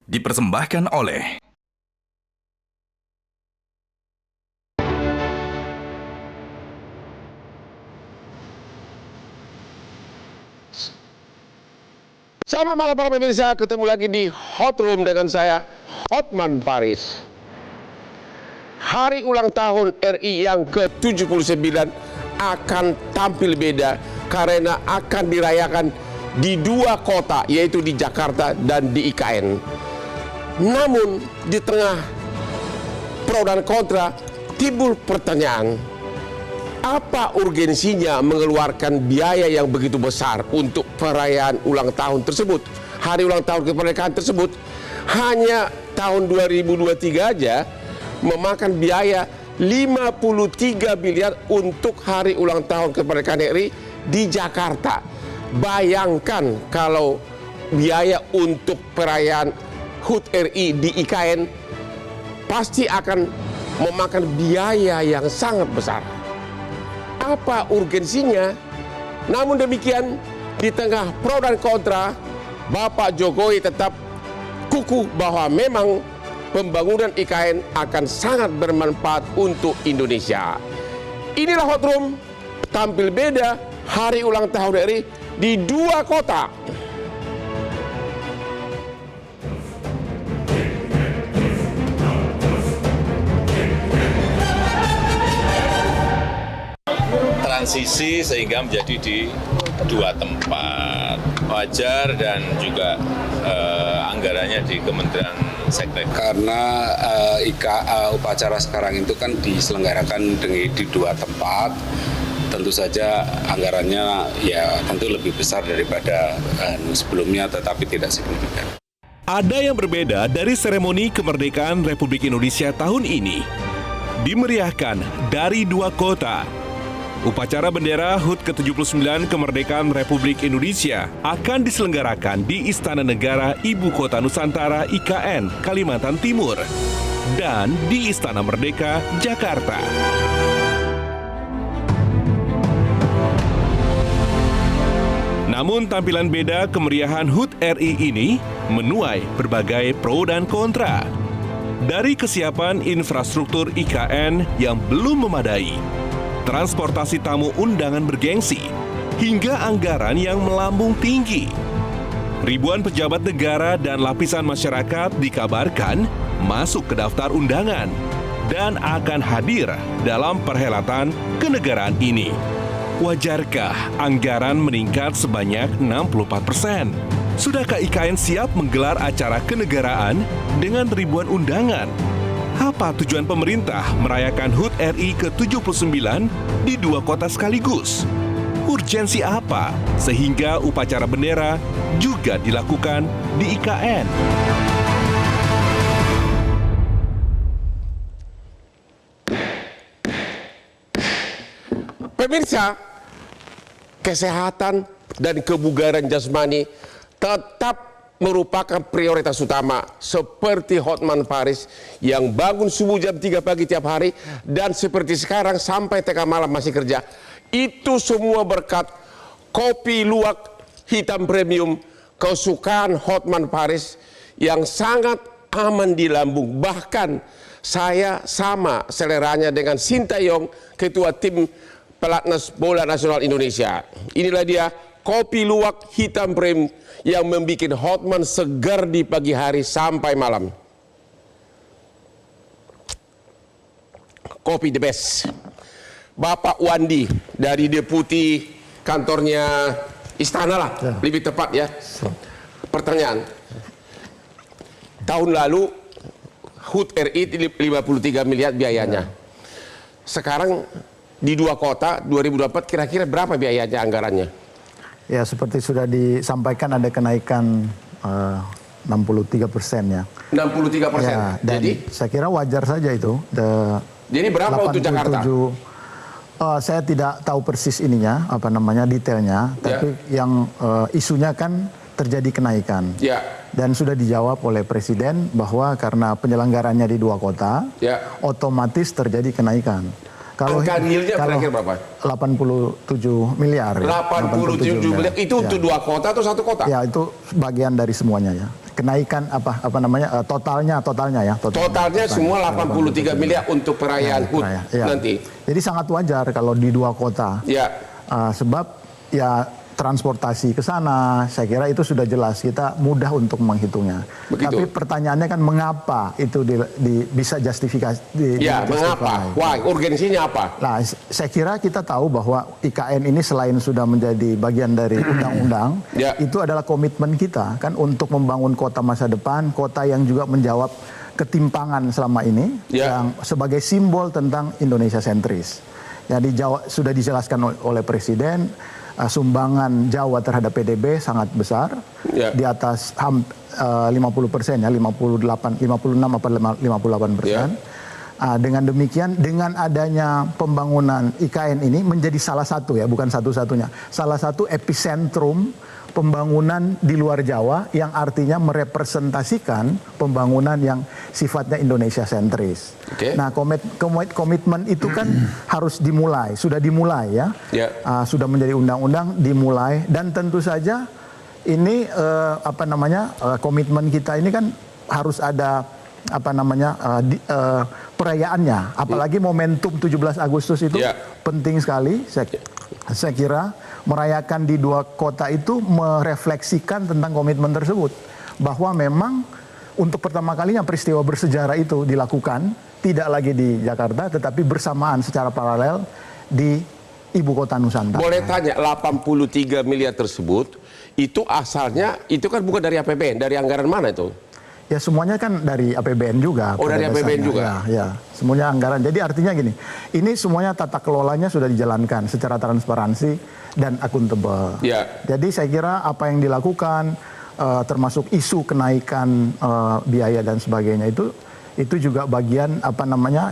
Dipersembahkan oleh Selamat malam para pemirsa, ketemu lagi di Hot Room dengan saya, Hotman Paris. Hari ulang tahun RI yang ke-79 akan tampil beda karena akan dirayakan di dua kota, yaitu di Jakarta dan di IKN. Namun di tengah pro dan kontra timbul pertanyaan, apa urgensinya mengeluarkan biaya yang begitu besar untuk perayaan ulang tahun tersebut? Hari ulang tahun kemerdekaan tersebut hanya tahun 2023 aja memakan biaya 53 miliar untuk hari ulang tahun kemerdekaan RI di Jakarta. Bayangkan kalau biaya untuk perayaan HUT RI di IKN pasti akan memakan biaya yang sangat besar. Apa urgensinya? Namun demikian, di tengah pro dan kontra, Bapak Jokowi tetap kukuh bahwa memang pembangunan IKN akan sangat bermanfaat untuk Indonesia. Inilah Hot Room, tampil beda hari ulang tahun RI di dua kota. Transisi sehingga menjadi di dua tempat, wajar dan juga anggarannya di Kementerian Seknek. Karena upacara sekarang itu kan diselenggarakan di dua tempat, tentu saja anggarannya ya tentu lebih besar daripada sebelumnya, tetapi tidak signifikan. Ada yang berbeda dari seremoni kemerdekaan Republik Indonesia tahun ini. Dimeriahkan dari dua kota. Upacara bendera HUT ke-79 kemerdekaan Republik Indonesia akan diselenggarakan di Istana Negara Ibu Kota Nusantara IKN, Kalimantan Timur, dan di Istana Merdeka, Jakarta. Namun tampilan beda kemeriahan HUT RI ini menuai berbagai pro dan kontra. Dari kesiapan infrastruktur IKN yang belum memadai, transportasi tamu undangan bergengsi, hingga anggaran yang melambung tinggi. Ribuan pejabat negara dan lapisan masyarakat dikabarkan masuk ke daftar undangan dan akan hadir dalam perhelatan kenegaraan ini. Wajarkah anggaran meningkat sebanyak 64%? Sudahkah IKN siap menggelar acara kenegaraan dengan ribuan undangan? Apa tujuan pemerintah merayakan HUT RI ke-79 di dua kota sekaligus? Urgensi apa sehingga upacara bendera juga dilakukan di IKN? Pemirsa, kesehatan dan kebugaran jasmani tetap merupakan prioritas utama, seperti Hotman Paris yang bangun subuh jam 3 pagi tiap hari dan seperti sekarang sampai tengah malam masih kerja. Itu semua berkat kopi luwak hitam premium kesukaan Hotman Paris yang sangat aman di lambung. Bahkan saya sama seleranya dengan Sintayong, ketua tim pelatnas bola nasional Indonesia. Inilah dia kopi luwak hitam premium yang membuat Hotman segar di pagi hari sampai malam. Kopi the best. Bapak Wandi dari deputi kantornya Istana lah, lebih tepat ya. Pertanyaan. Tahun lalu HUT RI 53 miliar biayanya. Sekarang di dua kota 2024 kira-kira berapa biayanya anggarannya? Ya, seperti sudah disampaikan ada kenaikan 63% ya. 63%. Ya, dan jadi saya kira wajar saja itu. Jadi berapa untuk Jakarta? Saya tidak tahu persis ininya, apa namanya detailnya, tapi yang isunya kan terjadi kenaikan. Ya. Dan sudah dijawab oleh Presiden bahwa karena penyelenggarannya di dua kota, otomatis terjadi kenaikan. Angka realnya kira-kira berapa? 87 miliar. 87 miliar itu untuk dua kota atau satu kota? Ya, itu bagian dari semuanya ya. kenaikan totalnya ya. Totalnya semua 83 miliar untuk perayaan HUT ya. nanti. Jadi sangat wajar kalau di dua kota. Ya. Sebab ya transportasi ke sana, saya kira itu sudah jelas, kita mudah untuk menghitungnya. Begitu. Tapi pertanyaannya kan mengapa itu bisa justifikasi? Mengapa? Why? Urgensinya apa? Nah, saya kira kita tahu bahwa IKN ini selain sudah menjadi bagian dari undang-undang, itu adalah komitmen kita kan untuk membangun kota masa depan, kota yang juga menjawab ketimpangan selama ini, yang sebagai simbol tentang Indonesia sentris. Jadi sudah dijelaskan oleh Presiden. Sumbangan Jawa terhadap PDB sangat besar, di atas 50% ya, 56 apa 58%. Dengan demikian, dengan adanya pembangunan IKN ini menjadi salah satu ya, bukan satu-satunya, salah satu epicentrum pembangunan di luar Jawa yang artinya merepresentasikan pembangunan yang sifatnya Indonesia sentris. Nah, komitmen itu kan harus dimulai, sudah dimulai ya, sudah menjadi undang-undang, dimulai, dan tentu saja ini komitmen kita ini kan harus ada perayaannya, apalagi momentum 17 Agustus itu penting sekali. Saya kira merayakan di dua kota itu merefleksikan tentang komitmen tersebut, bahwa memang untuk pertama kalinya peristiwa bersejarah itu dilakukan tidak lagi di Jakarta tetapi bersamaan secara paralel di ibu kota Nusantara. Boleh tanya, 83 miliar tersebut itu asalnya itu kan bukan dari APBN, dari anggaran mana itu? Ya semuanya kan dari APBN juga. Oh, dari APBN juga? Ya, semuanya anggaran. Jadi artinya gini, ini semuanya tata kelolanya sudah dijalankan secara transparansi dan akuntabel. Jadi saya kira apa yang dilakukan, termasuk isu kenaikan biaya dan sebagainya itu juga bagian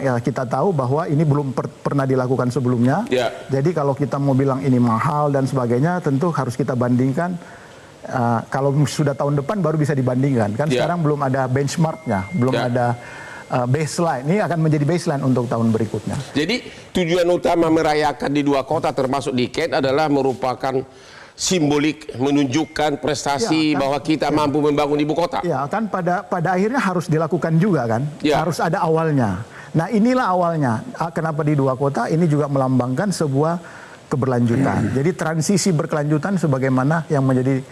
ya kita tahu bahwa ini belum pernah dilakukan sebelumnya. Jadi kalau kita mau bilang ini mahal dan sebagainya, tentu harus kita bandingkan. Kalau sudah tahun depan baru bisa dibandingkan kan, sekarang belum ada benchmarknya, belum ada baseline. Ini akan menjadi baseline untuk tahun berikutnya. Jadi tujuan utama merayakan di dua kota termasuk di IKN adalah merupakan simbolik, menunjukkan prestasi bahwa kita mampu membangun ibu kota. Ya kan, pada akhirnya harus dilakukan juga kan, harus ada awalnya. Nah inilah awalnya, kenapa di dua kota ini juga melambangkan sebuah keberlanjutan. Jadi transisi berkelanjutan sebagaimana yang menjadi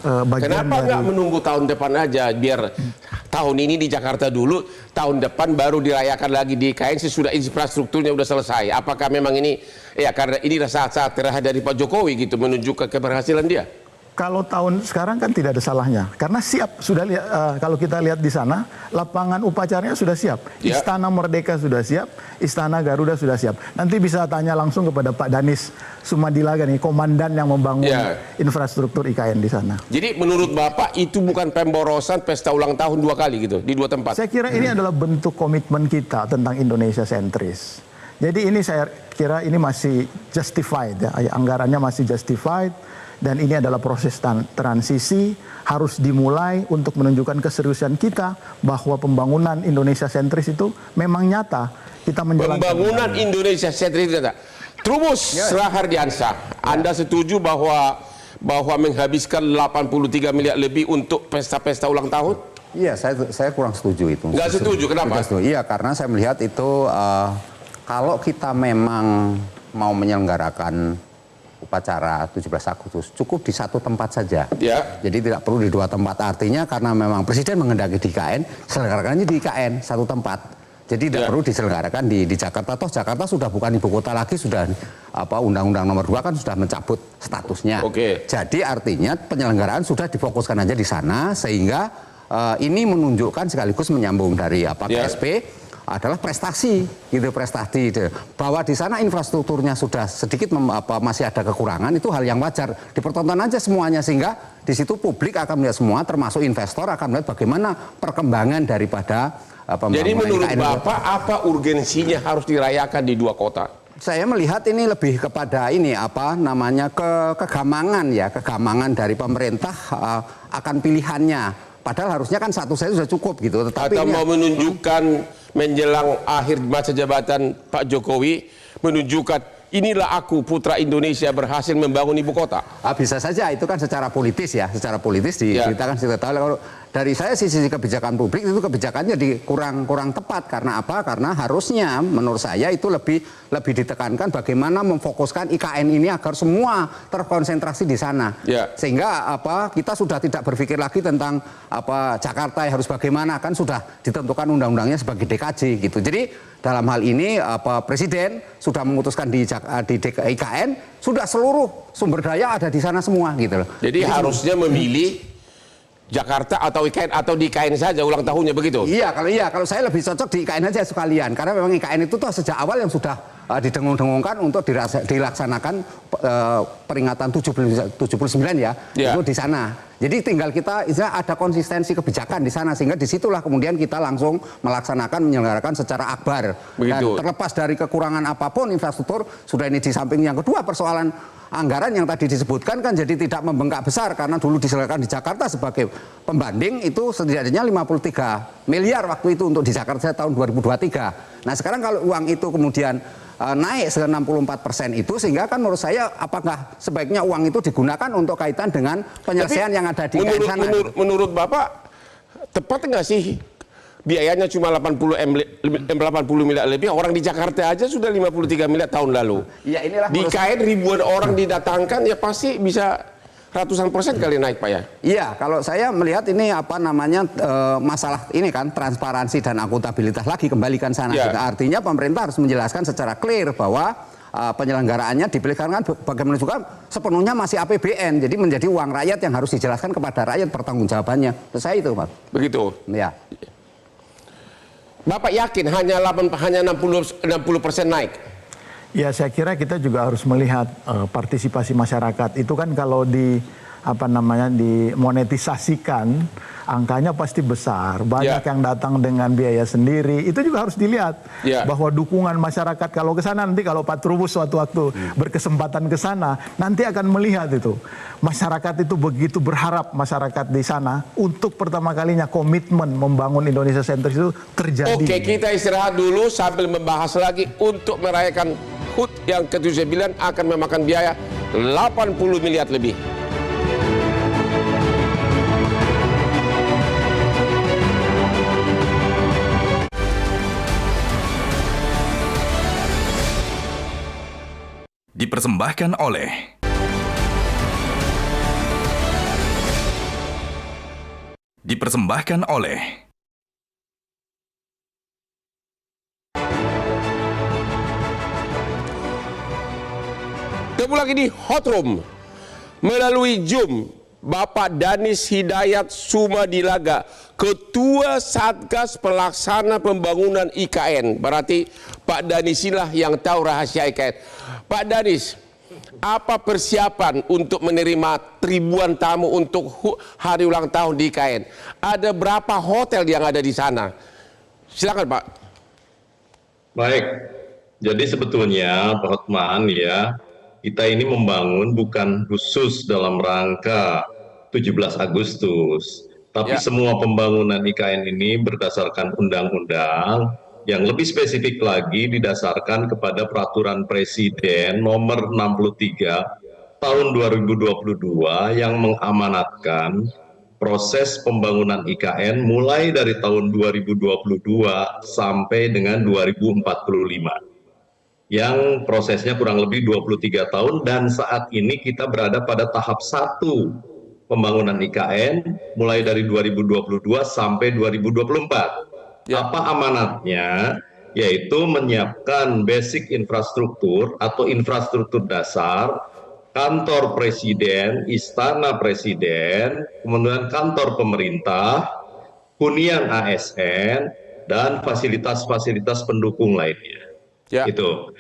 bagian. Kenapa nggak menunggu tahun depan aja, biar tahun ini di Jakarta dulu, tahun depan baru dirayakan lagi di IKN sesudah infrastrukturnya udah selesai? Apakah memang ini karena ini saat-saat terakhir dari Pak Jokowi gitu menunjukkan keberhasilan dia? Kalau tahun sekarang kan tidak ada salahnya, karena siap sudah lihat, kalau kita lihat di sana lapangan upacaranya sudah siap, Istana Merdeka sudah siap, Istana Garuda sudah siap. Nanti bisa tanya langsung kepada Pak Danis Sumadilaga nih, komandan yang membangun infrastruktur IKN di sana. Jadi menurut Bapak itu bukan pemborosan pesta ulang tahun dua kali gitu di dua tempat? Saya kira ini adalah bentuk komitmen kita tentang Indonesia sentris. Jadi ini saya kira ini masih justified ya, anggarannya masih justified. Dan ini adalah proses transisi, harus dimulai untuk menunjukkan keseriusan kita bahwa pembangunan Indonesia sentris itu memang nyata. Kita menjalankan pembangunan Indonesia sentris itu nyata. Trubus Rahardiansah, Anda setuju bahwa menghabiskan 83 miliar lebih untuk pesta-pesta ulang tahun? Iya, saya kurang setuju itu. Nggak setuju, kenapa? Iya, karena saya melihat itu kalau kita memang mau menyelenggarakan upacara 17 Agustus cukup di satu tempat saja. Jadi tidak perlu di dua tempat. Artinya karena memang Presiden menghendaki di IKN, selenggarakannya di IKN satu tempat. Jadi tidak perlu diselenggarakan di Jakarta. Toh Jakarta sudah bukan ibu kota lagi, sudah Undang-Undang Nomor 2 kan sudah mencabut statusnya. Jadi artinya penyelenggaraan sudah difokuskan aja di sana, sehingga ini menunjukkan sekaligus menyambung dari KSP adalah prestasi gitu, prestasi bahwa di sana infrastrukturnya sudah sedikit masih ada kekurangan, itu hal yang wajar, dipertonton aja semuanya, sehingga di situ publik akan melihat semua, termasuk investor akan melihat bagaimana perkembangan daripada pembangunan. Jadi menurut Bapak apa urgensinya harus dirayakan di dua kota? Saya melihat ini lebih kepada ini kegamangan ya, kegamangan dari pemerintah akan pilihannya. Padahal harusnya kan satu saja sudah cukup gitu. Tetapi atau mau menunjukkan menjelang akhir masa jabatan Pak Jokowi, menunjukkan inilah aku putra Indonesia berhasil membangun ibu kota. Bisa saja itu kan secara politis ya, secara politis kita kan sudah tahu dari saya sisi kebijakan publik itu kebijakannya kurang tepat. Karena apa? Karena harusnya menurut saya itu lebih ditekankan bagaimana memfokuskan IKN ini agar semua terkonsentrasi di sana. Sehingga kita sudah tidak berpikir lagi tentang Jakarta harus bagaimana, kan sudah ditentukan undang-undangnya sebagai DKJ gitu. Jadi dalam hal ini Presiden sudah memutuskan di IKN sudah seluruh sumber daya ada di sana semua gitu loh. Jadi harusnya memilih Jakarta atau IKN atau di IKN saja ulang tahunnya begitu? Kalau saya lebih cocok di IKN aja sekalian, karena memang IKN itu tuh sejak awal yang sudah didengung-dengungkan untuk dilaksanakan peringatan 79 ya, itu di sana. Jadi tinggal kita ada konsistensi kebijakan di sana, sehingga disitulah kemudian kita langsung menyelenggarakan secara akbar. Dan terlepas dari kekurangan apapun infrastruktur, sudah ini di samping yang kedua persoalan anggaran yang tadi disebutkan kan jadi tidak membengkak besar, karena dulu diselenggarakan di Jakarta sebagai pembanding itu setidaknya 53 miliar waktu itu untuk di Jakarta tahun 2023. Nah sekarang kalau uang itu kemudian naik ke 64% itu, sehingga kan menurut saya apakah sebaiknya uang itu digunakan untuk kaitan dengan penyelesaian yang ada di sana. Menurut Bapak tepat nggak sih biayanya cuma 80 miliar lebih, orang di Jakarta aja sudah 53 miliar tahun lalu. Ya, inilah di IKN ribuan orang didatangkan, ya pasti bisa ratusan persen kali naik Pak ya? Iya, kalau saya melihat ini masalah ini kan transparansi dan akuntabilitas lagi kembalikan sana. Artinya pemerintah harus menjelaskan secara clear bahwa penyelenggaraannya dipilihkan bagaimana juga sepenuhnya masih APBN. Jadi menjadi uang rakyat yang harus dijelaskan kepada rakyat pertanggungjawabannya. Saya itu Pak. Begitu? Ya. Bapak yakin hanya 60% naik? Ya saya kira kita juga harus melihat partisipasi masyarakat. Itu kan kalau dimonetisasikan angkanya pasti besar. Banyak yang datang dengan biaya sendiri. Itu juga harus dilihat bahwa dukungan masyarakat kalau ke sana, nanti kalau Pak Trubus suatu waktu berkesempatan ke sana, nanti akan melihat itu. Masyarakat itu begitu berharap masyarakat di sana untuk pertama kalinya komitmen membangun Indonesia sentris itu terjadi. Oke, kita istirahat dulu sambil membahas lagi. Untuk merayakan HUT yang ke-79 akan memakan biaya 80 miliar lebih. Dipersembahkan oleh Ketemu lagi di Hot Room melalui Zoom. Bapak Danis Hidayat Sumadilaga, Ketua Satgas Pelaksana Pembangunan IKN. Berarti Pak Danis inilah yang tahu rahasia IKN. Pak Danis, apa persiapan untuk menerima ribuan tamu untuk hari ulang tahun di IKN? Ada berapa hotel yang ada di sana? Silakan Pak. Baik, jadi sebetulnya Pak Hotman ya, kita ini membangun bukan khusus dalam rangka 17 Agustus, tapi semua pembangunan IKN ini berdasarkan undang-undang, yang lebih spesifik lagi didasarkan kepada Peraturan Presiden Nomor 63 Tahun 2022 yang mengamanatkan proses pembangunan IKN mulai dari tahun 2022 sampai dengan 2045. Yang prosesnya kurang lebih 23 tahun, dan saat ini kita berada pada tahap 1 pembangunan IKN mulai dari 2022 sampai 2024. Apa amanatnya? Yaitu menyiapkan basic infrastruktur atau infrastruktur dasar, kantor presiden, istana presiden, kemudian kantor pemerintah, hunian ASN, dan fasilitas-fasilitas pendukung lainnya. Itu.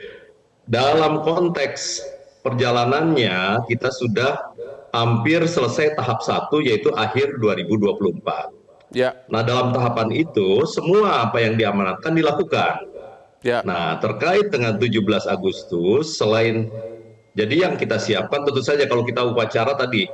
Dalam konteks perjalanannya kita sudah hampir selesai tahap 1, yaitu akhir 2024. Nah, dalam tahapan itu semua apa yang diamanatkan dilakukan. Nah, terkait dengan 17 Agustus, selain jadi yang kita siapkan tentu saja kalau kita upacara tadi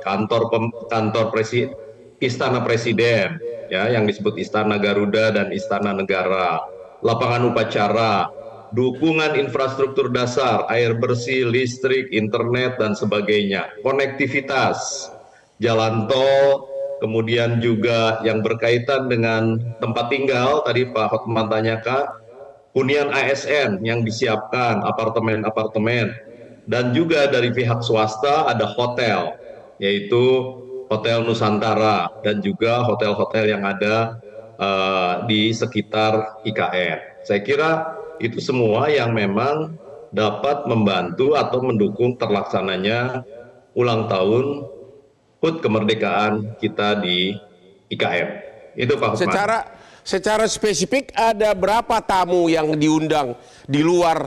Istana Presiden, ya, yang disebut Istana Garuda dan Istana Negara, lapangan upacara, dukungan infrastruktur dasar, air bersih, listrik, internet, dan sebagainya, konektivitas, jalan tol, kemudian juga yang berkaitan dengan tempat tinggal, tadi Pak Hotman tanyakan, hunian ASN yang disiapkan, apartemen-apartemen, dan juga dari pihak swasta ada hotel, yaitu Hotel Nusantara, dan juga hotel-hotel yang ada di sekitar IKN. Saya kira itu semua yang memang dapat membantu atau mendukung terlaksananya ulang tahun HUT kemerdekaan kita di IKN. Itu Pak Hotman. Secara spesifik ada berapa tamu yang diundang di luar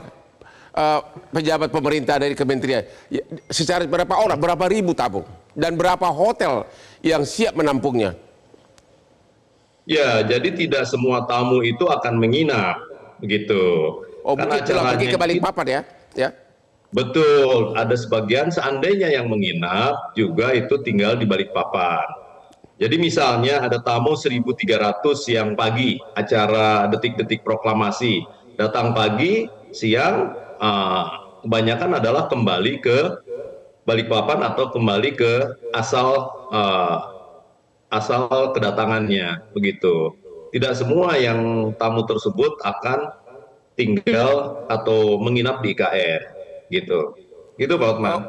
pejabat pemerintah dari kementerian? Secara berapa orang, berapa ribu tamu? Dan berapa hotel yang siap menampungnya? Ya, jadi tidak semua tamu itu akan menginap, begitu. Oh, mungkin telah pergi ke Balikpapan ya? Betul, ada sebagian seandainya yang menginap juga itu tinggal di Balikpapan. Jadi misalnya ada tamu 1.300 yang pagi acara detik-detik proklamasi, datang pagi, siang, kebanyakan adalah kembali ke Balikpapan atau kembali ke asal kedatangannya, begitu. Tidak semua yang tamu tersebut akan tinggal atau menginap di IKN. Gitu Pak Hotman.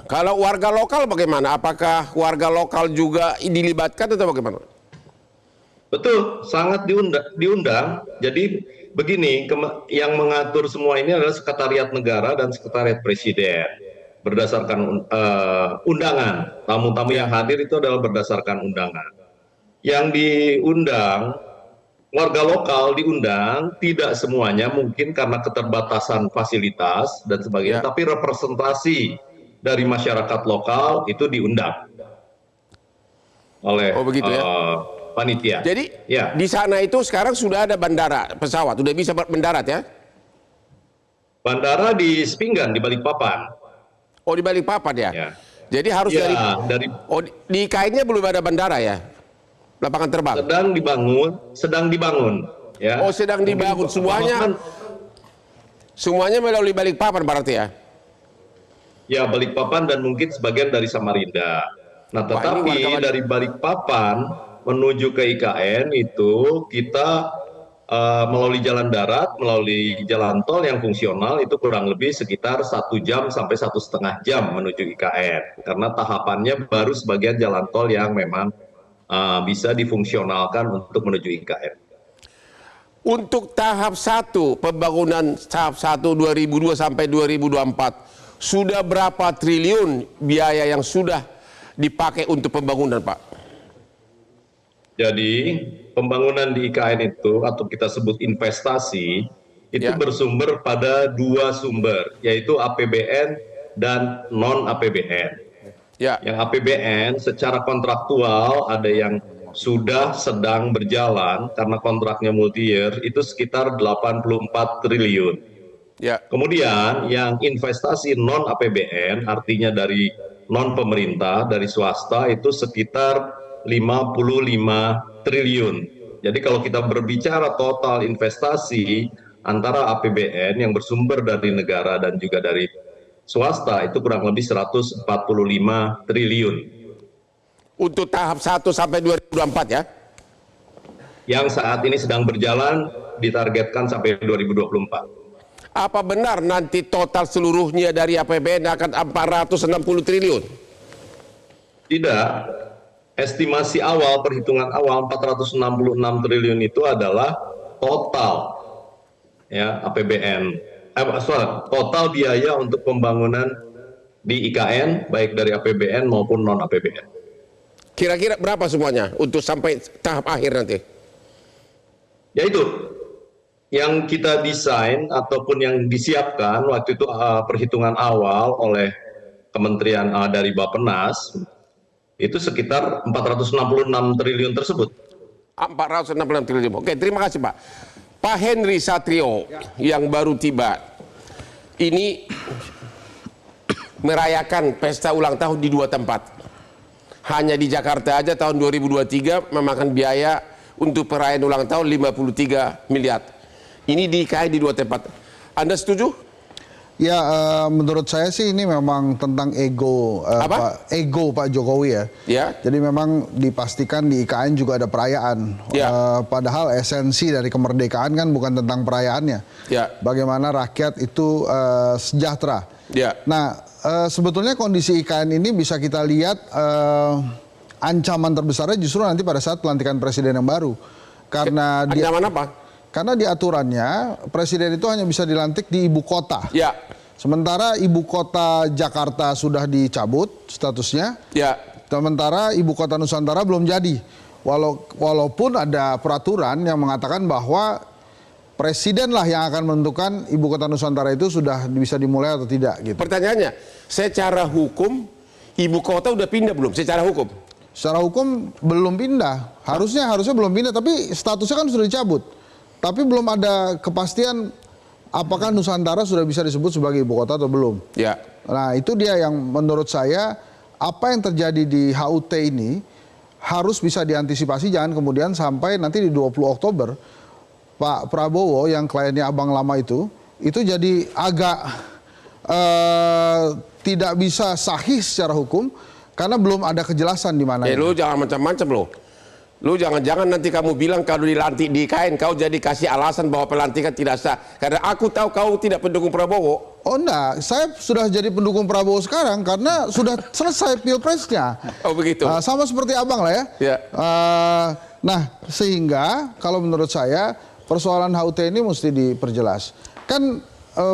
Kalau warga lokal bagaimana? Apakah warga lokal juga dilibatkan atau bagaimana? Betul, sangat diundang. Jadi begini, yang mengatur semua ini adalah Sekretariat Negara dan Sekretariat Presiden. Berdasarkan undangan, tamu-tamu yang hadir itu adalah berdasarkan undangan. Yang diundang, warga lokal diundang, tidak semuanya mungkin karena keterbatasan fasilitas dan sebagainya, tapi representasi dari masyarakat lokal itu diundang oleh panitia. Jadi di sana itu sekarang sudah ada bandara pesawat, sudah bisa mendarat ya? Bandara di Sepinggan, di Balikpapan. Oh, di Balikpapan ya? Jadi harus di IKN-nya belum ada bandara ya? Lapangan terbang? Sedang dibangun. Ya. Oh, sedang dibangun. Semuanya melalui Balikpapan berarti ya? Ya, Balikpapan dan mungkin sebagian dari Samarinda. Nah, tetapi dari Balikpapan menuju ke IKN itu kita melalui jalan darat, melalui jalan tol yang fungsional itu kurang lebih sekitar 1 jam sampai 1,5 jam menuju IKN. Karena tahapannya baru sebagian jalan tol yang memang bisa difungsionalkan untuk menuju IKN. Untuk tahap 1, pembangunan tahap 1 2002 sampai 2024, sudah berapa triliun biaya yang sudah dipakai untuk pembangunan, Pak? Jadi pembangunan di IKN itu atau kita sebut investasi itu bersumber pada 2 sumber, yaitu APBN dan non-APBN. Yang APBN secara kontraktual ada yang sudah sedang berjalan karena kontraknya multi-year itu sekitar 84 triliun. Kemudian yang investasi non-APBN artinya dari non-pemerintah, dari swasta itu sekitar 55 triliun. Jadi kalau kita berbicara total investasi antara APBN yang bersumber dari negara dan juga dari swasta itu kurang lebih 145 triliun. Untuk tahap 1 sampai 2024 ya? Yang saat ini sedang berjalan ditargetkan sampai 2024. Apa benar nanti total seluruhnya dari APBN akan 460 triliun? Tidak. Estimasi awal, perhitungan awal 466 triliun itu adalah total ya APBN. Total biaya untuk pembangunan di IKN baik dari APBN maupun non APBN. Kira-kira berapa semuanya untuk sampai tahap akhir nanti? Yaitu yang kita desain ataupun yang disiapkan waktu itu perhitungan awal oleh Kementerian dari Bappenas itu sekitar 466 triliun tersebut. 466 triliun. Oke, terima kasih Pak. Pak Henry Satrio yang baru tiba ini merayakan pesta ulang tahun di 2 tempat. Hanya di Jakarta aja tahun 2023 memakan biaya untuk perayaan ulang tahun 53 miliar. Ini di IKN di 2 tempat. Anda setuju? Ya, menurut saya sih ini memang tentang ego, ego Pak Jokowi ya. Ya. Jadi memang dipastikan di IKN juga ada perayaan. Ya. Padahal esensi dari kemerdekaan kan bukan tentang perayaannya. Ya. Bagaimana rakyat itu sejahtera. Ya. Nah, sebetulnya kondisi IKN ini bisa kita lihat ancaman terbesarnya justru nanti pada saat pelantikan presiden yang baru. Karena ancaman apa? Karena di aturannya presiden itu hanya bisa dilantik di ibu kota. Ya. Sementara ibu kota Jakarta sudah dicabut statusnya. Ya. Sementara ibu kota Nusantara belum jadi. Walaupun ada peraturan yang mengatakan bahwa presiden lah yang akan menentukan ibu kota Nusantara itu sudah bisa dimulai atau tidak gitu. Pertanyaannya, secara hukum ibu kota udah pindah belum? Secara hukum? Secara hukum belum pindah. Harusnya belum pindah, tapi statusnya kan sudah dicabut. Tapi belum ada kepastian apakah Nusantara sudah bisa disebut sebagai ibu kota atau belum. Ya. Nah, itu dia yang menurut saya apa yang terjadi di HUT ini harus bisa diantisipasi, jangan kemudian sampai nanti di 20 Oktober Pak Prabowo yang kliennya abang lama itu jadi agak tidak bisa sahih secara hukum karena belum ada kejelasan di mana. Lu jangan macam-macam lo. Lu jangan-jangan nanti kamu bilang kalau dilantik di IKN kau jadi kasih alasan bahwa pelantikan tidak sah. Karena aku tahu kau tidak pendukung Prabowo. Oh enggak, saya sudah jadi pendukung Prabowo sekarang karena sudah selesai pilpresnya. Oh begitu. Sama seperti abang lah ya. Ya. Nah sehingga kalau menurut saya persoalan HUT ini mesti diperjelas. Kan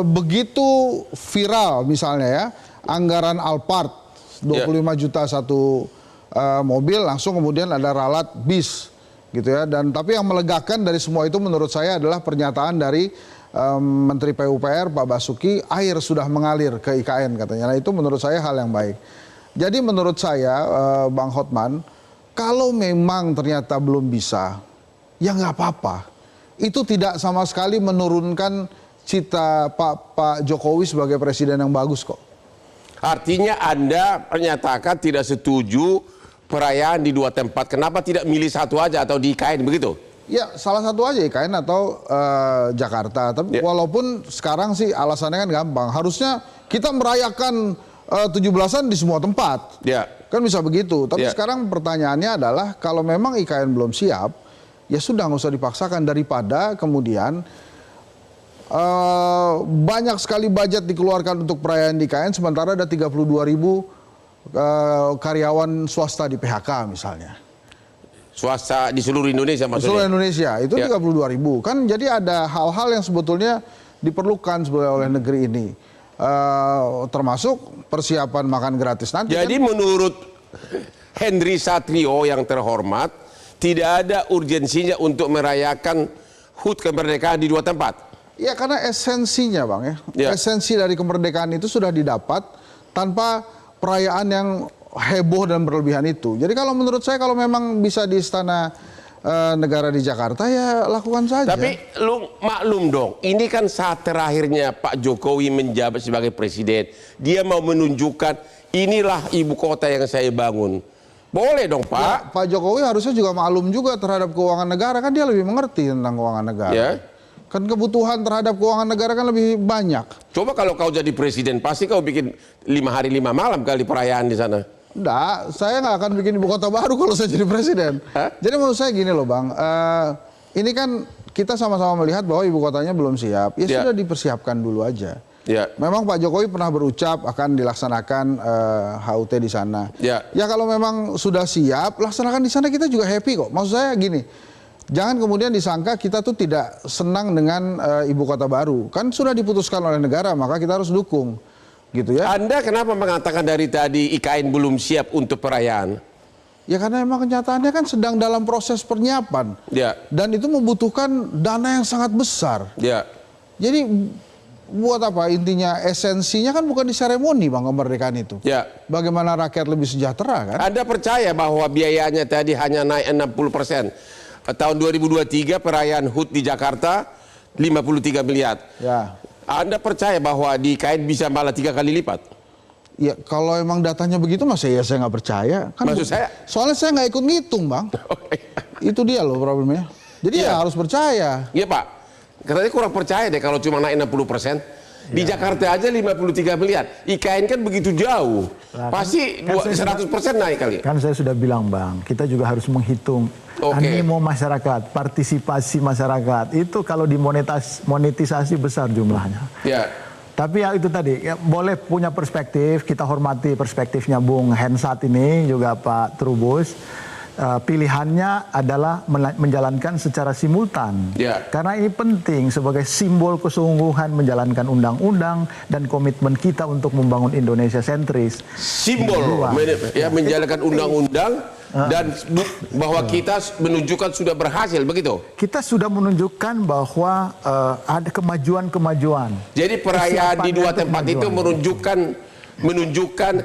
begitu viral misalnya ya anggaran Alphard 25 juta satu mobil, langsung kemudian ada ralat bis gitu ya. Dan tapi yang melegakan dari semua itu menurut saya adalah pernyataan dari Menteri PUPR Pak Basuki, air sudah mengalir ke IKN katanya. Nah itu menurut saya hal yang baik. Jadi menurut saya Bang Hotman, kalau memang ternyata belum bisa, ya nggak apa-apa. Itu tidak sama sekali menurunkan cita Pak Jokowi sebagai presiden yang bagus kok. Artinya Anda menyatakan tidak setuju perayaan di dua tempat. Kenapa tidak milih satu aja atau di IKN begitu? Ya salah satu aja IKN atau Jakarta. Tapi walaupun sekarang sih alasannya kan gampang. Harusnya kita merayakan 17-an di semua tempat. Ya. Kan bisa begitu. Tapi sekarang pertanyaannya adalah kalau memang IKN belum siap, ya sudah nggak usah dipaksakan daripada kemudian banyak sekali budget dikeluarkan untuk perayaan di IKN sementara ada 32.000 karyawan swasta di PHK misalnya. Swasta di seluruh Indonesia maksudnya? Seluruh Indonesia, itu 32.000. Kan jadi ada hal-hal yang sebetulnya diperlukan oleh negeri ini. Termasuk persiapan makan gratis nanti. Jadi kan? Menurut Henry Satrio yang terhormat, tidak ada urgensinya untuk merayakan HUT kemerdekaan di dua tempat? Ya karena esensinya Bang ya. Esensi dari kemerdekaan itu sudah didapat tanpa perayaan yang heboh dan berlebihan itu. Jadi kalau menurut saya kalau memang bisa di istana negara di Jakarta ya lakukan saja. Tapi lu maklum dong, ini kan saat terakhirnya Pak Jokowi menjabat sebagai presiden. Dia mau menunjukkan inilah ibu kota yang saya bangun. Boleh dong Pak. Ya, Pak Jokowi harusnya juga maklum juga terhadap keuangan negara, kan dia lebih mengerti tentang keuangan negara. Ya. Kan kebutuhan terhadap keuangan negara kan lebih banyak. Coba kalau kau jadi presiden, pasti kau bikin 5 hari 5 malam kali perayaan di sana. Enggak, saya nggak akan bikin ibu kota baru kalau saya jadi presiden. Jadi menurut saya gini loh Bang, ini kan kita sama-sama melihat bahwa ibu kotanya belum siap. Ya sudah dipersiapkan dulu aja. Ya. Memang Pak Jokowi pernah berucap akan dilaksanakan HUT di sana. Ya kalau memang sudah siap, laksanakan di sana, kita juga happy kok. Maksud saya gini, jangan kemudian disangka kita tuh tidak senang dengan ibu kota baru. Kan sudah diputuskan oleh negara, maka kita harus dukung. Gitu ya. Anda kenapa mengatakan dari tadi IKN belum siap untuk perayaan? Ya karena memang kenyataannya kan sedang dalam proses penyiapan. Ya. Dan itu membutuhkan dana yang sangat besar. Ya. Jadi buat apa intinya, esensinya kan bukan di seremoni Bang kemerdekaan itu. Ya. Bagaimana rakyat lebih sejahtera kan? Anda percaya bahwa biayanya tadi hanya naik 60%. Tahun 2023 perayaan HUT di Jakarta 53 miliar. Ya. Anda percaya bahwa di IKN bisa malah 3 kali lipat? Ya kalau emang datanya begitu mas ya saya nggak percaya. Kan maksud saya? Soalnya saya nggak ikut ngitung Bang. Itu dia loh problemnya. Jadi ya harus percaya. Iya Pak. Katanya kurang percaya deh kalau cuma naik 60%. Di Jakarta aja 53 miliar. IKN kan begitu jauh. Pasti 100% naik kali. Kan saya sudah bilang Bang, kita juga harus menghitung animo masyarakat, partisipasi masyarakat. Itu kalau dimonetisasi besar jumlahnya. Ya. Tapi ya itu tadi, ya, boleh punya perspektif, kita hormati perspektifnya Bung Hensat ini, juga Pak Trubus. Pilihannya adalah menjalankan secara simultan. Karena ini penting sebagai simbol kesungguhan menjalankan undang-undang dan komitmen kita untuk membangun Indonesia sentris. Simbol, ya, menjalankan undang-undang dan bahwa kita menunjukkan sudah berhasil, begitu? Kita sudah menunjukkan bahwa ada kemajuan-kemajuan. Jadi perayaan di dua tempat itu menunjukkan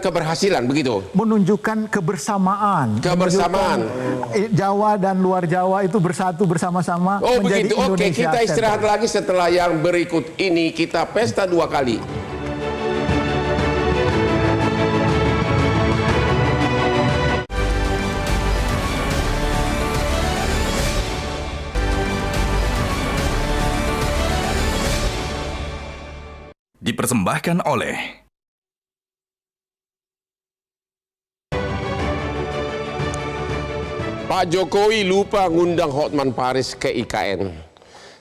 keberhasilan, begitu? Menunjukkan kebersamaan. Kebersamaan. Jawa dan luar Jawa itu bersatu bersama-sama menjadi begitu. Indonesia. Oke, kita istirahat lagi setelah yang berikut ini. Kita pesta 2 kali. Dipersembahkan oleh Pak Jokowi lupa ngundang Hotman Paris ke IKN.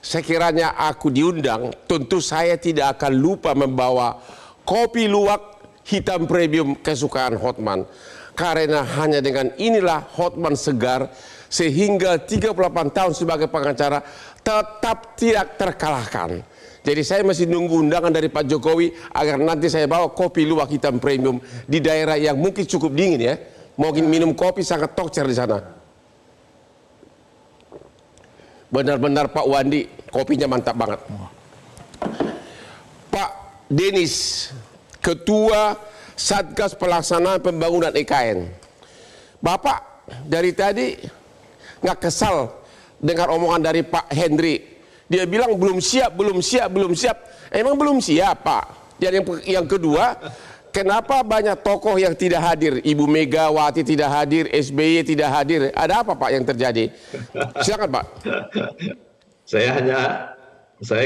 Sekiranya aku diundang, tentu saya tidak akan lupa membawa kopi luwak hitam premium kesukaan Hotman. Karena hanya dengan inilah Hotman segar sehingga 38 tahun sebagai pengacara tetap tidak terkalahkan. Jadi saya masih nunggu undangan dari Pak Jokowi agar nanti saya bawa kopi luwak hitam premium di daerah yang mungkin cukup dingin ya. Mungkin minum kopi sangat tokcer di sana. Benar-benar Pak Wandi, kopinya mantap banget. Pak Denis, Ketua Satgas Pelaksanaan Pembangunan IKN. Bapak dari tadi nggak kesal dengar omongan dari Pak Henry. Dia bilang belum siap. Emang belum siap, Pak? Dan yang kedua, kenapa banyak tokoh yang tidak hadir? Ibu Megawati tidak hadir, SBY tidak hadir. Ada apa, Pak, yang terjadi? Silakan, Pak. Saya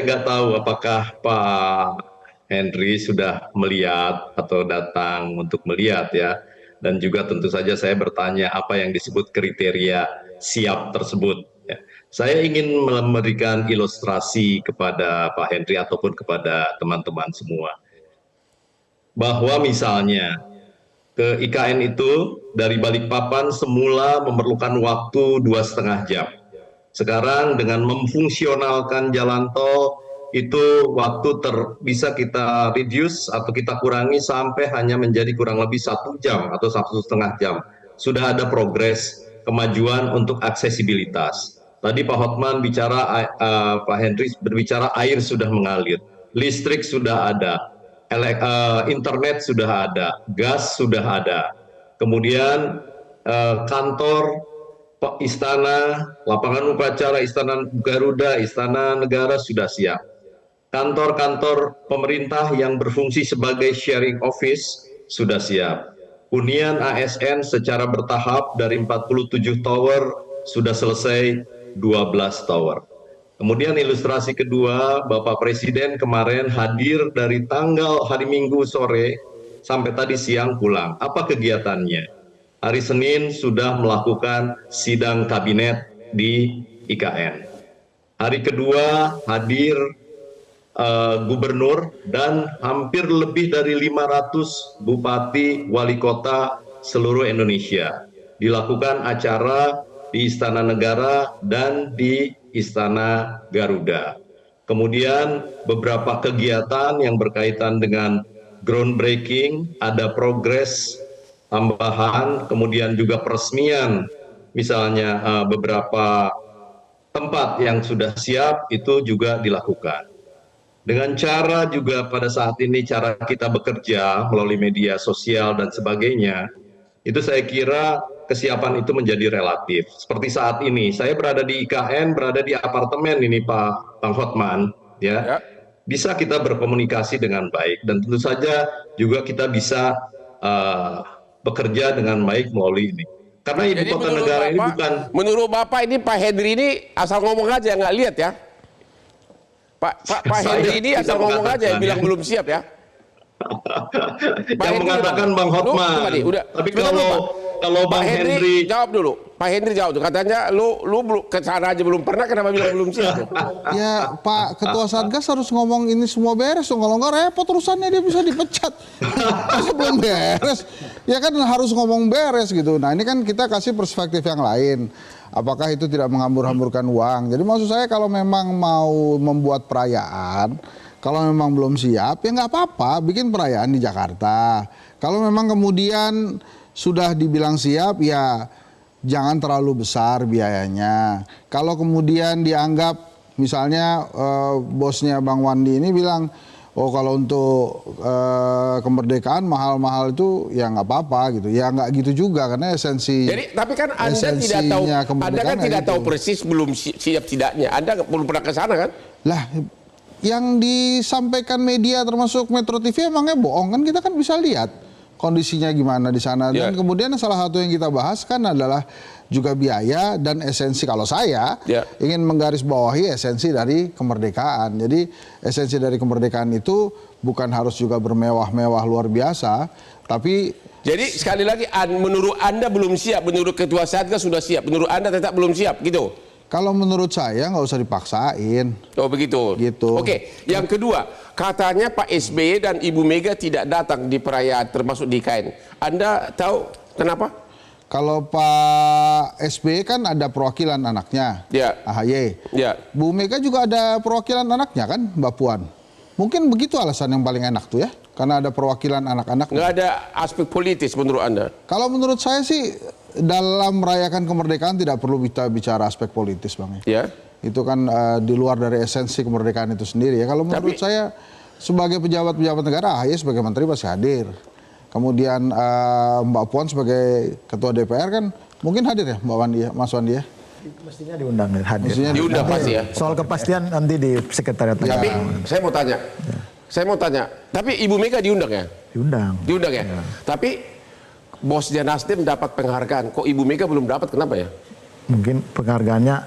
nggak tahu apakah Pak Henry sudah melihat atau datang untuk melihat ya. Dan juga tentu saja saya bertanya apa yang disebut kriteria siap tersebut. Ya. Saya ingin memberikan ilustrasi kepada Pak Henry ataupun kepada teman-teman semua. Bahwa misalnya ke IKN itu dari Balikpapan semula memerlukan waktu 2,5 jam. Sekarang dengan memfungsionalkan jalan tol itu waktu bisa kita reduce atau kita kurangi sampai hanya menjadi kurang lebih 1 jam atau 1,5 jam. Sudah ada progres kemajuan untuk aksesibilitas. Tadi Pak Hotman bicara, Pak Henry berbicara air sudah mengalir, listrik sudah ada, internet sudah ada, gas sudah ada. Kemudian kantor, istana, lapangan upacara, istana Garuda, istana negara sudah siap. Kantor-kantor pemerintah yang berfungsi sebagai sharing office sudah siap. Hunian ASN secara bertahap dari 47 tower sudah selesai 12 tower. Kemudian ilustrasi kedua, Bapak Presiden kemarin hadir dari tanggal hari Minggu sore sampai tadi siang pulang. Apa kegiatannya? Hari Senin sudah melakukan sidang kabinet di IKN. Hari kedua hadir gubernur dan hampir lebih dari 500 bupati, wali kota seluruh Indonesia. Dilakukan acara di Istana Negara dan di Istana Garuda. Kemudian beberapa kegiatan yang berkaitan dengan groundbreaking, ada progres tambahan, kemudian juga peresmian, misalnya beberapa tempat yang sudah siap itu juga dilakukan. Dengan cara juga pada saat ini cara kita bekerja melalui media sosial dan sebagainya, itu saya kira kesiapan itu menjadi relatif. Seperti saat ini, saya berada di IKN, berada di apartemen ini Bang Hotman, ya. Bisa kita berkomunikasi dengan baik dan tentu saja juga kita bisa bekerja dengan baik melalui ini. Karena ibu kota negara ini bukan. Menurut Bapak ini Pak Henry ini asal ngomong aja nggak lihat ya? Pak Henry ini asal ngomong aja bilang belum siap ya. Yang mengatakan Bang Hotman. Tapi kalau Bang Henry jawab dulu. Pak Henry jawab tuh. Katanya lu belum ke sana aja belum pernah, kenapa bilang belum siap? Ya Pak Ketua Satgas harus ngomong ini semua beres dong. Kalau nggak repot urusannya, dia bisa dipecat. Masa belum beres? Ya kan harus ngomong beres gitu. Nah ini kan kita kasih perspektif yang lain. Apakah itu tidak menghambur-hamburkan uang? Jadi maksud saya kalau memang mau membuat perayaan, kalau memang belum siap ya nggak apa-apa, bikin perayaan di Jakarta. Kalau memang kemudian sudah dibilang siap ya jangan terlalu besar biayanya. Kalau kemudian dianggap misalnya bosnya Bang Wandi ini bilang, oh kalau untuk kemerdekaan mahal-mahal itu ya nggak apa-apa gitu. Ya nggak gitu juga karena esensi. Jadi tapi kan Anda tidak tahu persis belum siap tidaknya. Anda belum pernah ke sana kan? Lah yang disampaikan media termasuk Metro TV emangnya bohong kan, kita kan bisa lihat kondisinya gimana di sana. Dan kemudian salah satu yang kita bahas kan adalah juga biaya dan esensi. Kalau saya ingin menggarisbawahi esensi dari kemerdekaan. Jadi esensi dari kemerdekaan itu bukan harus juga bermewah-mewah luar biasa, tapi jadi sekali lagi menurut Anda belum siap, menurut Ketua Satgas sudah siap, menurut Anda tetap belum siap gitu. Kalau menurut saya nggak usah dipaksain. Oh begitu. Gitu. Oke, yang kedua, katanya Pak SBY dan Ibu Mega tidak datang di perayaan termasuk di IKN. Anda tahu kenapa? Kalau Pak SBY kan ada perwakilan anaknya, AHY. Bu Mega juga ada perwakilan anaknya kan, Mbak Puan. Mungkin begitu alasan yang paling enak tuh ya, karena ada perwakilan anak-anak. Nggak ada aspek politis menurut Anda? Kalau menurut saya sih dalam merayakan kemerdekaan tidak perlu kita bicara aspek politis, Bang. Ya. Itu kan di luar dari esensi kemerdekaan itu sendiri ya. Kalau menurut saya sebagai pejabat-pejabat negara, AHY sebagai menteri pasti hadir. Kemudian Mbak Puan sebagai ketua DPR kan mungkin hadir ya, Mbak Wandi ya, Mas Wandi ya. Mestinya diundang hadir. Mestinya diundang pasti ya. Soal kepastian nanti di sekretariat. Tapi saya mau tanya, tapi Ibu Mega diundang ya? Diundang ya. Tapi bosnya Nasdem dapat penghargaan, kok Ibu Mega belum dapat, kenapa ya? Mungkin penghargaannya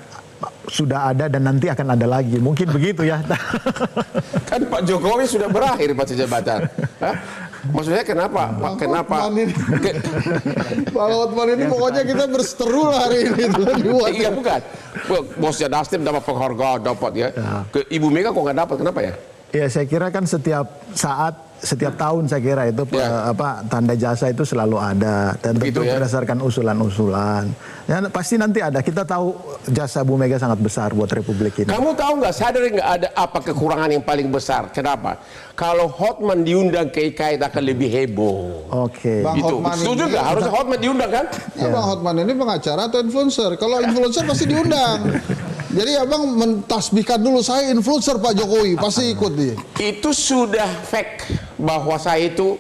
sudah ada dan nanti akan ada lagi, mungkin begitu ya. Kan Pak Jokowi sudah berakhir masa jabatan. Maksudnya kenapa? Kenapa? Pak Hotman ini pokoknya kita berseteru hari ini. Iya bukan. Bosnya Nasdem dapat penghargaan, dapat ya. Ke Ibu Mega kok nggak dapat, kenapa ya? Ya saya kira kan setiap saat, setiap tahun saya kira itu tanda jasa itu selalu ada dan tentu berdasarkan usulan-usulan. Ya pasti nanti ada. Kita tahu jasa Bu Mega sangat besar buat Republik ini. Kamu tahu nggak, sadar nggak ada apa kekurangan yang paling besar? Kenapa? Kalau Hotman diundang ke IKN akan lebih heboh. Oke. Itu. Setuju nggak? Harusnya Hotman diundang kan? Ya, Bang Hotman ini pengacara atau influencer? Kalau influencer pasti diundang. Jadi abang mentasbihkan dulu, saya influencer Pak Jokowi, pasti ikut dia. Itu sudah fake bahwa saya itu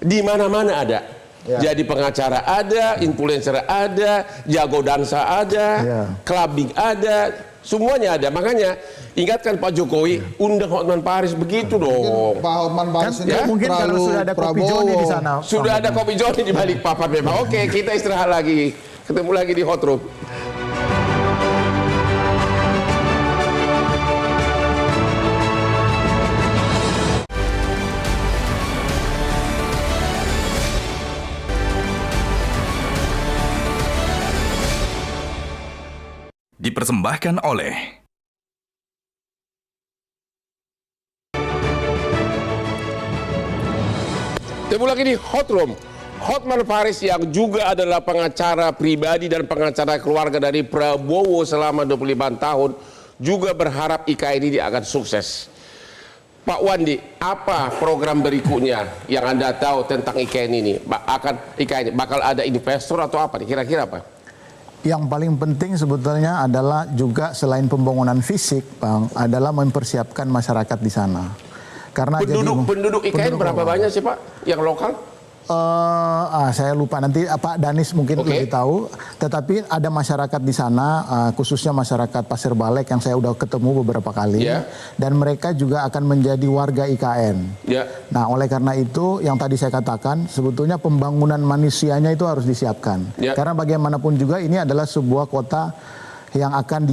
di mana-mana ada. Jadi pengacara ada, influencer ada, jago dansa ada, clubbing ada, semuanya ada. Makanya ingatkan Pak Jokowi, undang Hotman Paris begitu dong. Pak Hotman Paris kan, mungkin karena sudah ada kopi Joni di sana. Sudah ada kopi Joni di balik papan memang. Oke, kita istirahat lagi. Ketemu lagi di Hot Room. Dipersembahkan oleh Ketemu lagi di Hot Room. Hotman Paris yang juga adalah pengacara pribadi dan pengacara keluarga dari Prabowo selama 25 tahun juga berharap IKN ini akan sukses. Pak Wandi, apa program berikutnya yang Anda tahu tentang IKN ini? IKN bakal ada investor atau apa nih? Kira-kira apa? Yang paling penting sebetulnya adalah juga selain pembangunan fisik, Bang, adalah mempersiapkan masyarakat di sana. Karena penduduk IKN berapa banyak sih Pak yang lokal? Saya lupa, nanti Pak Danis mungkin lebih tahu. Tetapi ada masyarakat di sana, khususnya masyarakat Pasir Balek yang saya udah ketemu beberapa kali, dan mereka juga akan menjadi warga IKN. Nah, oleh karena itu yang tadi saya katakan, sebetulnya pembangunan manusianya itu harus disiapkan. Karena bagaimanapun juga ini adalah sebuah kota yang akan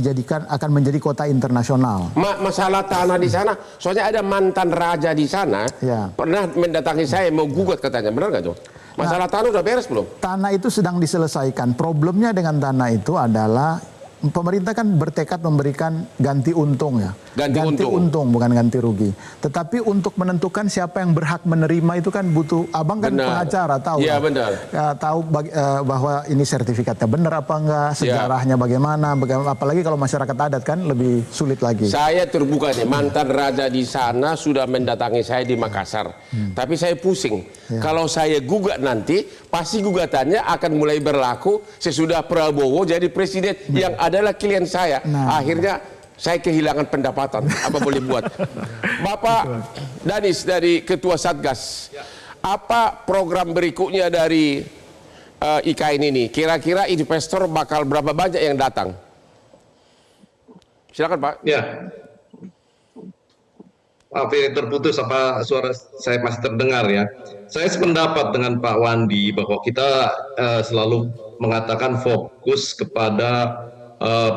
menjadi kota internasional. Masalah tanah di sana, soalnya ada mantan raja di sana, pernah mendatangi saya mau gugat katanya, benar nggak tuh? Masalah tanah udah beres belum? Tanah itu sedang diselesaikan. Problemnya dengan tanah itu adalah pemerintah kan bertekad memberikan ganti untung ya. Ganti untung bukan ganti rugi. Tetapi untuk menentukan siapa yang berhak menerima itu kan butuh, abang kan pengacara tahu. Iya benar. Tahu bahwa ini sertifikatnya benar apa enggak, sejarahnya bagaimana, apalagi kalau masyarakat adat kan lebih sulit lagi. Saya terbuka nih, mantan raja di sana sudah mendatangi saya di Makassar. Tapi saya pusing. Kalau saya gugat nanti, pasti gugatannya akan mulai berlaku sesudah Prabowo jadi presiden yang adalah klien saya. Akhirnya saya kehilangan pendapatan. Apa boleh buat? Bapak Danis dari Ketua Satgas, apa program berikutnya dari IKN ini? Kira-kira investor bakal berapa banyak yang datang? Silakan Pak. Ya. Maaf ini terputus apa suara saya masih terdengar ya. Saya sependapat dengan Pak Wandi bahwa kita selalu mengatakan fokus kepada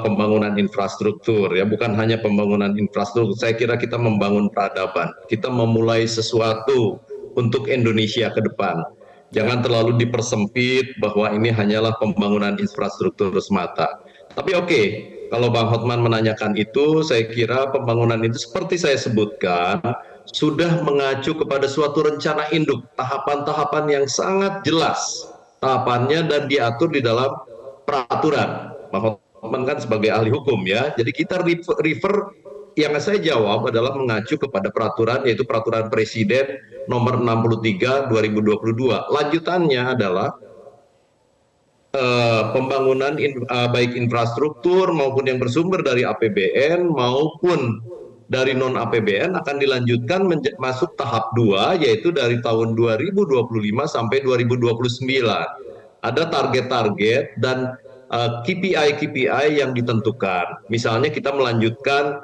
pembangunan infrastruktur ya, bukan hanya pembangunan infrastruktur. Saya kira kita membangun peradaban. Kita memulai sesuatu untuk Indonesia ke depan. Jangan terlalu dipersempit bahwa ini hanyalah pembangunan infrastruktur semata. Tapi oke, kalau Bang Hotman menanyakan itu, saya kira pembangunan itu seperti saya sebutkan sudah mengacu kepada suatu rencana induk, tahapan-tahapan yang sangat jelas tahapannya dan diatur di dalam peraturan. Bang Hotman kan sebagai ahli hukum ya, jadi kita refer yang saya jawab adalah mengacu kepada peraturan, yaitu peraturan Presiden nomor 63 2022. Lanjutannya adalah pembangunan baik infrastruktur maupun yang bersumber dari APBN maupun dari non APBN akan dilanjutkan masuk tahap 2, yaitu dari tahun 2025 sampai 2029. Ada target-target dan KPI yang ditentukan. Misalnya kita melanjutkan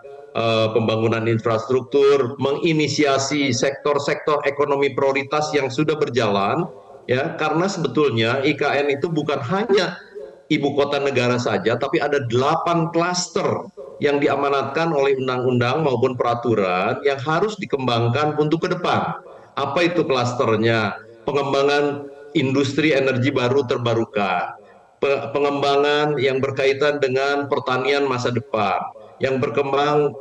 pembangunan infrastruktur, menginisiasi sektor-sektor ekonomi prioritas yang sudah berjalan. Ya, karena sebetulnya IKN itu bukan hanya ibu kota negara saja, tapi ada 8 klaster yang diamanatkan oleh undang-undang maupun peraturan yang harus dikembangkan untuk ke depan. Apa itu klasternya? Pengembangan industri energi baru terbarukan, pengembangan yang berkaitan dengan pertanian masa depan, yang berkembang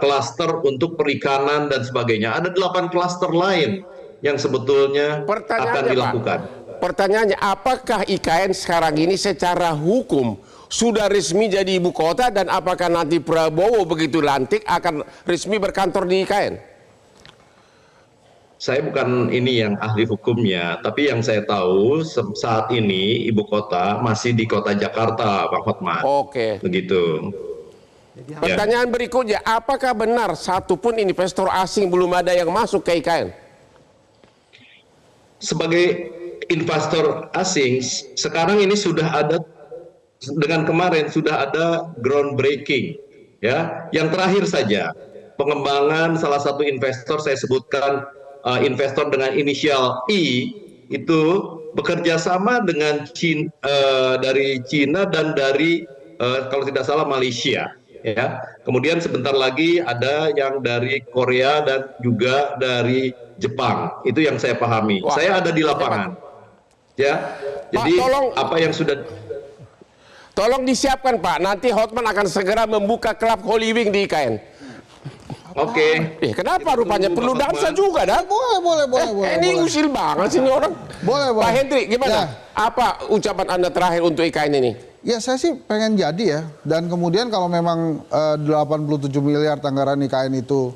klaster untuk perikanan dan sebagainya. Ada 8 klaster lain yang sebetulnya akan dilakukan. Pak, pertanyaannya, apakah IKN sekarang ini secara hukum sudah resmi jadi ibu kota dan apakah nanti Prabowo begitu lantik akan resmi berkantor di IKN? Saya bukan ini yang ahli hukumnya, tapi yang saya tahu saat ini ibu kota masih di kota Jakarta, Bang Hotman. Oke. Begitu. Pertanyaan berikutnya, apakah benar satupun investor asing belum ada yang masuk ke IKN? Sebagai investor asing, sekarang ini sudah ada, dengan kemarin sudah ada groundbreaking, ya. Yang terakhir saja, pengembangan salah satu investor saya sebutkan, investor dengan inisial I itu bekerja sama dengan dari Cina dan dari kalau tidak salah Malaysia, ya. Kemudian sebentar lagi ada yang dari Korea dan juga dari Jepang. Itu yang saya pahami. Wah, saya ada di lapangan. Ya. Jadi Pak, apa yang sudah tolong disiapkan Pak. Nanti Hotman akan segera membuka klub Holy Wing di IKN. Oke. Kenapa rupanya perlu dansa juga dah? Boleh. Ini usil banget sih ini orang. Boleh. Pak Hendri, gimana? Ya. Apa ucapan Anda terakhir untuk IKN ini? Ya saya sih pengen jadi ya. Dan kemudian kalau memang 87 miliar anggaran IKN itu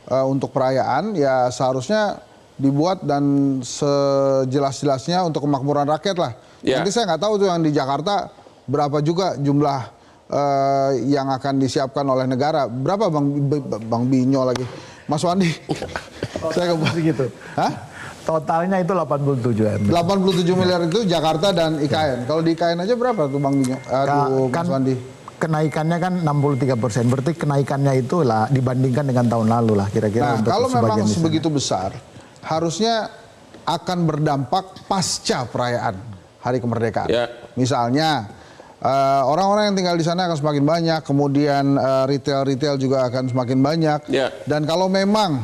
untuk perayaan, ya seharusnya dibuat dan sejelas-jelasnya untuk kemakmuran rakyat lah. Nanti saya nggak tahu tuh yang di Jakarta berapa juga jumlah yang akan disiapkan oleh negara. Berapa Bang Binyo lagi? Mas Wandi? Saya kembali gitu. Hah? Totalnya itu 87 miliar. 87 miliar itu Jakarta dan IKN. Kalau di IKN aja berapa tuh Bang Binyo? Mas Wandi? Kenaikannya kan 63%, berarti kenaikannya itu lah dibandingkan dengan tahun lalu lah kira-kira. Nah, kalau memang sebegitu besar, harusnya akan berdampak pasca perayaan Hari Kemerdekaan. Misalnya Orang-orang yang tinggal di sana akan semakin banyak, kemudian retail juga akan semakin banyak. Dan kalau memang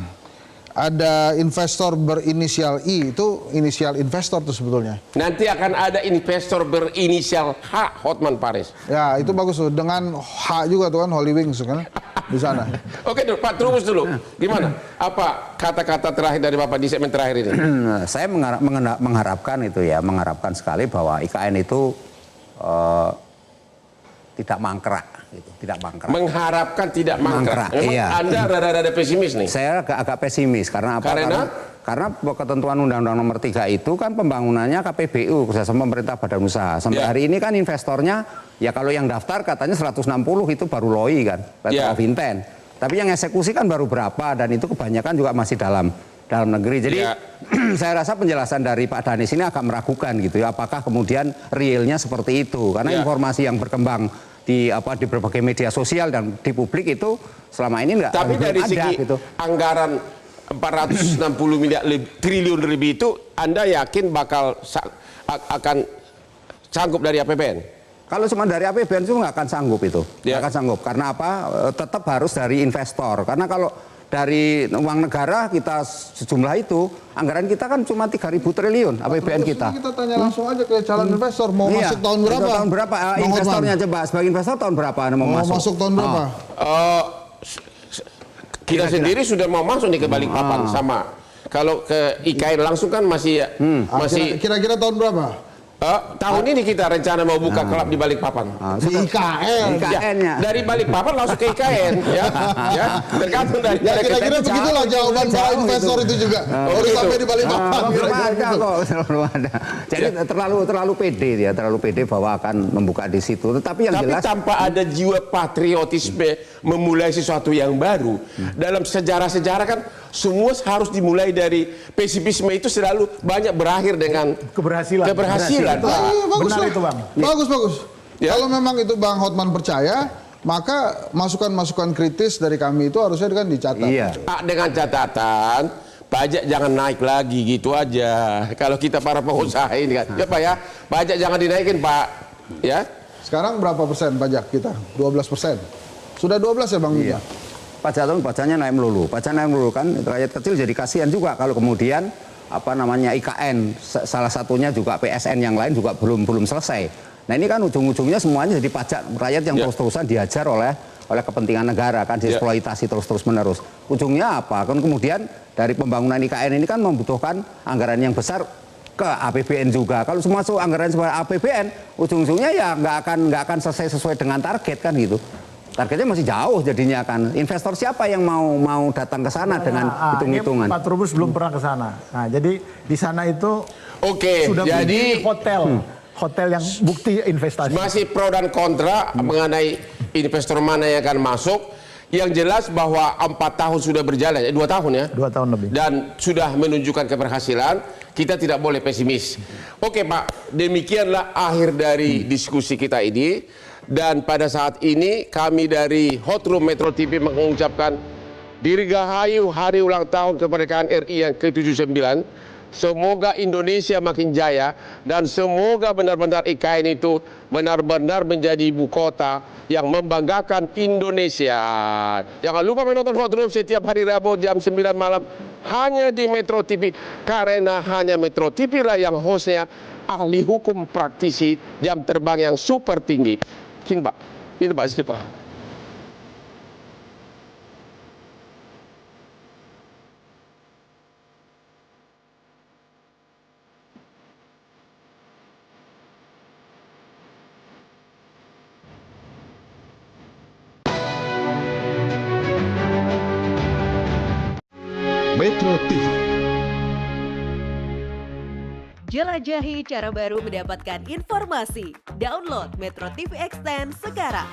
ada investor berinisial I, itu inisial investor tuh sebetulnya. Nanti akan ada investor berinisial H, Hotman Paris. Ya, itu bagus tuh. Dengan H juga tuh kan, Holy Wings kan di sana. Oke, Pak Trubus dulu. Gimana? Apa kata-kata terakhir dari Bapak di segmen terakhir ini? Saya mengharapkan itu ya, mengharapkan sekali bahwa IKN itu tidak mangkrak, gitu, tidak mangkrak. Mengharapkan tidak mangkrak. Memang iya. Anda rada-rada pesimis nih. Saya agak pesimis karena apa? Karena ketentuan Undang-Undang Nomor 3 itu kan pembangunannya KPBU, kerjasama pemerintah badan usaha. Sampai hari ini kan investornya, ya kalau yang daftar katanya 160 itu baru LOI kan, letter of intent. Tapi yang eksekusi kan baru berapa, dan itu kebanyakan juga masih dalam negeri. Jadi saya rasa penjelasan dari Pak Danis ini agak meragukan gitu ya, apakah kemudian realnya seperti itu, karena informasi yang berkembang di berbagai media sosial dan di publik itu selama ini enggak. Tapi dari ada, segi gitu. anggaran 460 miliar triliun lebih itu, Anda yakin bakal akan sanggup dari APBN? Kalau cuma dari APBN itu nggak akan sanggup itu, nggak akan sanggup. Karena apa? Tetap harus dari investor. Karena kalau dari uang negara kita sejumlah itu, anggaran kita kan cuma 3.000 triliun APBN kita. Kita tanya langsung aja ke calon investor, mau masuk tahun berapa? Tahun berapa? Investornya coba, sebagai investor tahun berapa mau masuk? Tahun berapa? Kita sendiri sudah mau masuk nih ke Balikpapan sama. Kalau ke IKN langsung kan masih Kira-kira tahun berapa? Tahun ini kita rencana mau buka klub di Balikpapan. Di IKN. IKN-nya. Dari Balikpapan langsung ke IKN, ya. Tergantung dari. Ya kira-kira begitulah jawaban para investor itu juga. Baru sampai di Balikpapan. Belum ada kok, belum ada. Jadi terlalu pede dia, terlalu pede bahwa akan membuka di situ. Tetapi yang jelas, tanpa ada jiwa patriotisme memulai sesuatu yang baru. Dalam sejarah-sejarah kan semua harus dimulai dari pesimisme, itu selalu banyak berakhir dengan keberhasilan. Bagus, benar itu Bang. Bagus. Ya. Kalau memang itu Bang Hotman percaya, maka masukan-masukan kritis dari kami itu harusnya kan dicatat. Iya. Dengan catatan, pajak jangan naik lagi gitu aja. Kalau kita para pengusaha ini kan, ya Pak ya, pajak jangan dinaikin Pak. Ya. Sekarang berapa persen pajak kita? 12%. Sudah 12 ya Bang? Iya. Pajaknya naik melulu. Pajak naik melulu kan, rakyat kecil jadi kasihan juga kalau kemudian IKN, salah satunya juga PSN yang lain juga belum selesai. Nah ini kan ujung-ujungnya semuanya jadi pajak rakyat yang terus-terusan diajar oleh kepentingan negara, kan dieksploitasi terus menerus. Ujungnya apa? Kan kemudian dari pembangunan IKN ini kan membutuhkan anggaran yang besar ke APBN juga. Kalau semua anggaran sebagai APBN, ujung-ujungnya ya nggak akan selesai sesuai dengan target kan gitu. Targetnya masih jauh jadinya kan. Investor siapa yang mau datang ke sana dengan hitung-hitungan? Pak Trubus belum pernah ke sana. Nah, jadi di sana itu sudah jadi hotel yang bukti investasi. Masih pro dan kontra mengenai investor mana yang akan masuk. Yang jelas bahwa 4 tahun sudah berjalan, 2 tahun ya? 2 tahun lebih. Dan sudah menunjukkan keberhasilan, kita tidak boleh pesimis. Oke Pak, demikianlah akhir dari diskusi kita ini. Dan pada saat ini kami dari Hot Room Metro TV mengucapkan dirgahayu hari ulang tahun kemerdekaan RI yang ke-79. Semoga Indonesia makin jaya dan semoga benar-benar IKN itu benar-benar menjadi ibu kota yang membanggakan Indonesia. Jangan lupa menonton Hot Room setiap hari Rabu jam 9 malam hanya di Metro TV, karena hanya Metro TV lah yang hostnya ahli hukum praktisi jam terbang yang super tinggi. Sini Pak, sini Pak. Metro TV. Jelajahi cara baru mendapatkan informasi. Download Metro TV Extend sekarang.